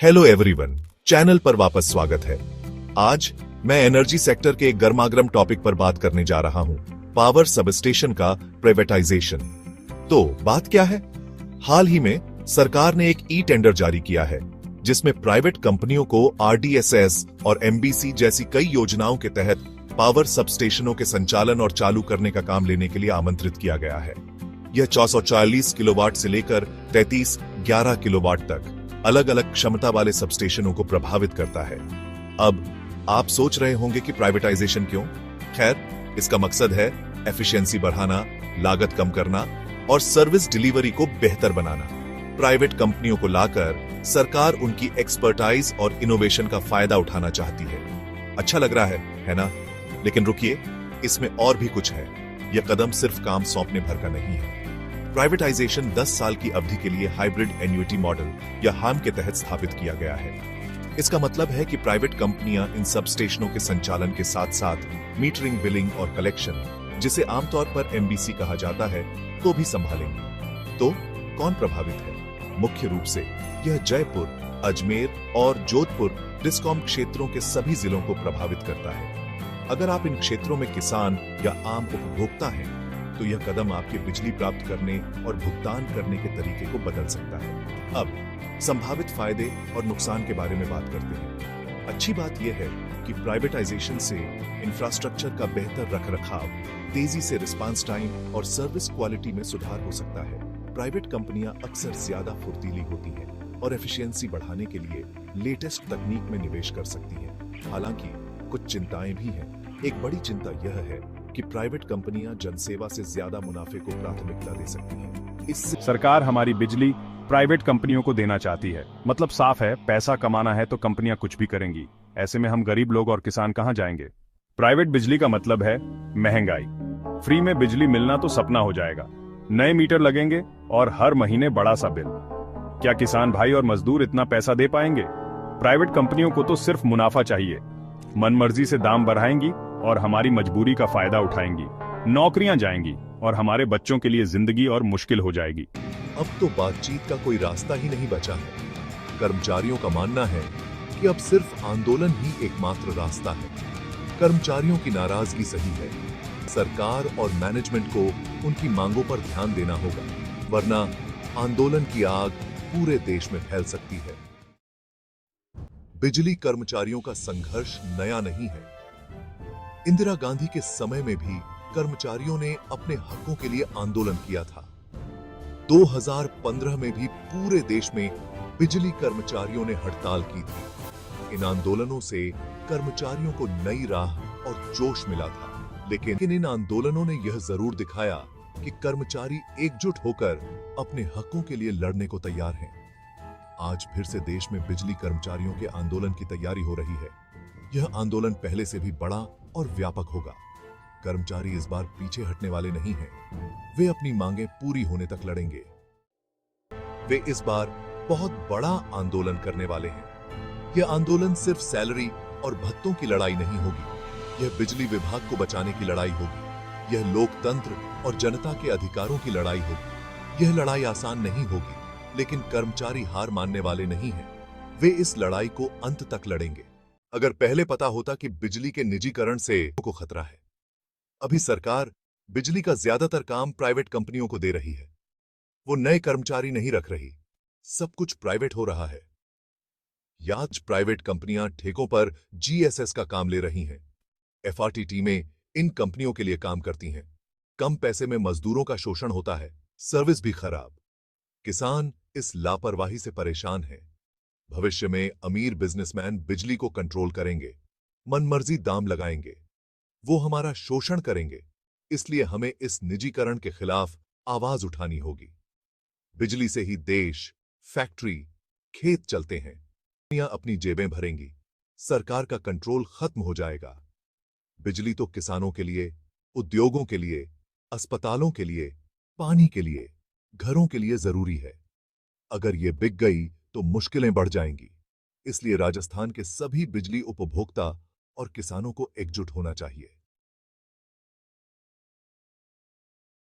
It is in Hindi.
हेलो एवरीवन, चैनल पर वापस स्वागत है। आज मैं एनर्जी सेक्टर के एक गर्मागर्म टॉपिक पर बात करने जा रहा हूं, पावर सबस्टेशन का प्राइवेटाइजेशन। तो बात क्या है? हाल ही में सरकार ने एक ई टेंडर जारी किया है जिसमें प्राइवेट कंपनियों को आरडीएसएस और एमबीसी जैसी कई योजनाओं के तहत पावर सबस्टेशनों के संचालन और चालू करने का काम लेने के लिए आमंत्रित किया गया है। यह 440 किलोवाट से लेकर 3311 किलोवाट तक अलग अलग क्षमता वाले सबस्टेशनों को प्रभावित करता है। अब आप सोच रहे होंगे कि प्राइवेटाइजेशन क्यों? खैर, इसका मकसद है एफिशिएंसी बढ़ाना, लागत कम करना और सर्विस डिलीवरी को बेहतर बनाना। प्राइवेट कंपनियों को लाकर सरकार उनकी एक्सपर्टाइज और इनोवेशन का फायदा उठाना चाहती है। अच्छा लग रहा है ना? लेकिन रुकिए, इसमें और भी कुछ है। यह कदम सिर्फ काम सौंपने भर का नहीं है। प्राइवेटाइजेशन 10 साल की अवधि के लिए हाइब्रिड एन्युटी मॉडल या हाम के तहत स्थापित किया गया है। इसका मतलब है कि प्राइवेट कंपनियां इन सबस्टेशनों के संचालन के साथ साथ मीटरिंग, बिलिंग और कलेक्शन, जिसे आमतौर पर एमबीसी कहा जाता है, को भी संभालेंगी। तो कौन प्रभावित है? मुख्य रूप से यह जयपुर, अजमेर और जोधपुर डिस्कॉम क्षेत्रों के सभी जिलों को प्रभावित करता है। अगर आप इन क्षेत्रों में किसान या आम उपभोक्ता हैं, तो यह कदम आपके बिजली प्राप्त करने और भुगतान करने के तरीके को बदल सकता है। अब संभावित फायदे और नुकसान के बारे में बात करते हैं। अच्छी बात यह है कि प्राइवेटाइजेशन से इंफ्रास्ट्रक्चर का बेहतर रखरखाव, तेजी से रिस्पांस टाइम और सर्विस क्वालिटी में सुधार हो सकता है। प्राइवेट कंपनियां अक्सर ज्यादा फुर्तीली होती हैं और एफिशिएंसी बढ़ाने के लिए लेटेस्ट तकनीक में निवेश कर सकती हैं। हालांकि कुछ चिंताएं भी हैं। एक बड़ी चिंता यह है कि प्राइवेट कंपनियां जनसेवा से ज्यादा मुनाफे को प्राथमिकता दे सकती हैं। इससे सरकार हमारी बिजली प्राइवेट कंपनियों को देना चाहती है। मतलब साफ है, पैसा कमाना है तो कंपनियां कुछ भी करेंगी। ऐसे में हम गरीब लोग और किसान कहां जाएंगे? प्राइवेट बिजली का मतलब है महंगाई। फ्री में बिजली मिलना तो सपना हो जाएगा। नए मीटर लगेंगे और हर महीने बड़ा सा बिल। क्या किसान भाई और मजदूर इतना पैसा दे पाएंगे? प्राइवेट कंपनियों को तो सिर्फ मुनाफा चाहिए। मनमर्जी से दाम बढ़ाएंगी और हमारी मजबूरी का फायदा उठाएंगी। नौकरियां जाएंगी और हमारे बच्चों के लिए जिंदगी और मुश्किल हो जाएगी। अब तो बातचीत का कोई रास्ता ही नहीं बचा है। कर्मचारियों का मानना है कि अब सिर्फ आंदोलन ही एकमात्र रास्ता है। कर्मचारियों की नाराजगी सही है। सरकार और मैनेजमेंट को उनकी मांगों पर ध्यान देना होगा, वरना आंदोलन की आग पूरे देश में फैल सकती है। बिजली कर्मचारियों का संघर्ष नया नहीं है। इंदिरा गांधी के समय में भी कर्मचारियों ने अपने हकों के लिए आंदोलन किया था। 2015 में भी पूरे देश में बिजली कर्मचारियों ने हड़ताल की थी। इन आंदोलनों से कर्मचारियों को नई राह और जोश मिला था। लेकिन इन आंदोलनों ने यह जरूर दिखाया कि कर्मचारी एकजुट होकर अपने हकों के लिए लड़ने को तैयार हैं। आज फिर से देश में बिजली कर्मचारियों के आंदोलन की तैयारी हो रही है। यह आंदोलन पहले से भी बड़ा और व्यापक होगा। कर्मचारी इस बार पीछे हटने वाले नहीं हैं। वे अपनी मांगें पूरी होने तक लड़ेंगे। वे इस बार बहुत बड़ा आंदोलन करने वाले हैं। यह आंदोलन सिर्फ सैलरी और भत्तों की लड़ाई नहीं होगी। यह बिजली विभाग को बचाने की लड़ाई होगी। यह लोकतंत्र और जनता के अधिकारों की लड़ाई होगी। यह लड़ाई आसान नहीं होगी, लेकिन कर्मचारी हार मानने वाले नहीं हैं। वे इस लड़ाई को अंत तक लड़ेंगे। अगर पहले पता होता कि बिजली के निजीकरण से को खतरा है। अभी सरकार बिजली का ज्यादातर काम प्राइवेट कंपनियों को दे रही है। वो नए कर्मचारी नहीं रख रही। सब कुछ प्राइवेट हो रहा है। आज प्राइवेट कंपनियां ठेकों पर जीएसएस का काम ले रही हैं। एफआरटी टीमें इन कंपनियों के लिए काम करती हैं। कम पैसे में मजदूरों का शोषण होता है, सर्विस भी खराब। किसान इस लापरवाही से परेशान हैं। भविष्य में अमीर बिजनेसमैन बिजली को कंट्रोल करेंगे, मनमर्जी दाम लगाएंगे। वो हमारा शोषण करेंगे। इसलिए हमें इस निजीकरण के खिलाफ आवाज उठानी होगी। बिजली से ही देश, फैक्ट्री, खेत चलते हैं। दुनिया अपनी जेबें भरेंगी। सरकार का कंट्रोल खत्म हो जाएगा। बिजली तो किसानों के लिए, उद्योगों के लिए, अस्पतालों के लिए, पानी के लिए, घरों के लिए जरूरी है। अगर ये बिक गई तो मुश्किलें बढ़ जाएंगी। इसलिए राजस्थान के सभी बिजली उपभोक्ता और किसानों को एकजुट होना चाहिए।